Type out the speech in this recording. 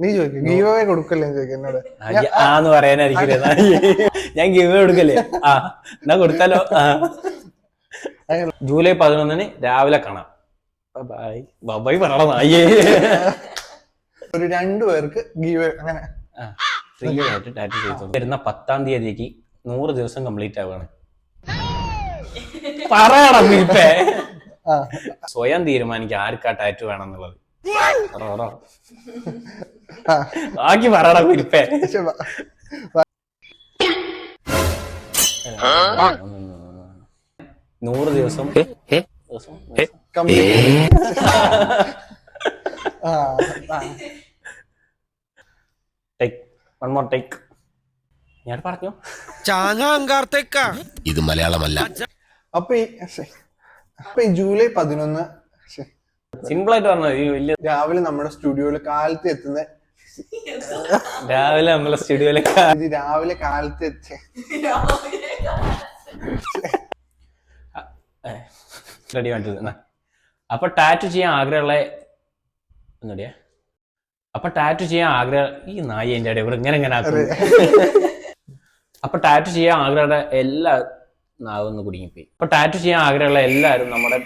നീ ചോദിക്കും give away കൊടുക്കല്ലേ ചോദിക്കും എന്നോട്. ആന്ന് പറയാനായിരിക്കില്ല. ഞാൻ ഗീവ് കൊടുക്കല്ലേ? ആ എന്നാ കൊടുത്താലോ. ജൂലൈ 11 രാവിലെ കാണാം. ബൈ പറയണം. അയ്യേ ഒരു 2 പേർക്ക് ഗീവ് അങ്ങനെ ഫ്രീ ആയിട്ട് ടാറ്റു ചെയ്തു. വരുന്ന 10-ാം തീയതിക്ക് 100 ദിവസം കംപ്ലീറ്റ് ആവുകയാണ്. പറയണം ഇപ്പേ സ്വയം തീരുമാനിക്കുക ആർക്കാ ടാറ്റു വേണം എന്നുള്ളത്. ബാക്കി പറയണം ഇപ്പേ. 100 ദിവസം വൺ മോർ ടേക്ക്. ഞാൻ പറഞ്ഞു ഇത് മലയാളമല്ല. അപ്പൊ ഈ ജൂലൈ 11 സിമ്പിൾ ആയിട്ട് പറഞ്ഞത് ഈ വലിയ രാവിലെ നമ്മുടെ സ്റ്റുഡിയോയില് കാലത്ത് എത്തുന്ന രാവിലെ നമ്മളെ സ്റ്റുഡിയോയിലെ രാവിലെ കാലത്ത് റെഡി വേണ്ടത്. അപ്പൊ ടാറ്റു ചെയ്യാൻ ആഗ്രഹമുള്ള ഒന്നുകൂടിയാ. അപ്പൊ ടാറ്റു ചെയ്യാൻ ആഗ്രഹം ഈ നായി എന്റെ ഇവിടെ ഇങ്ങനെ അപ്പൊ ടാറ്റു ചെയ്യാൻ ആഗ്രഹമുള്ള എല്ലാ നാവൊന്ന് കുടുങ്ങിപ്പോയി. അപ്പൊ ടാറ്റു ചെയ്യാൻ ആഗ്രഹമുള്ള എല്ലാവരും നമ്മുടെ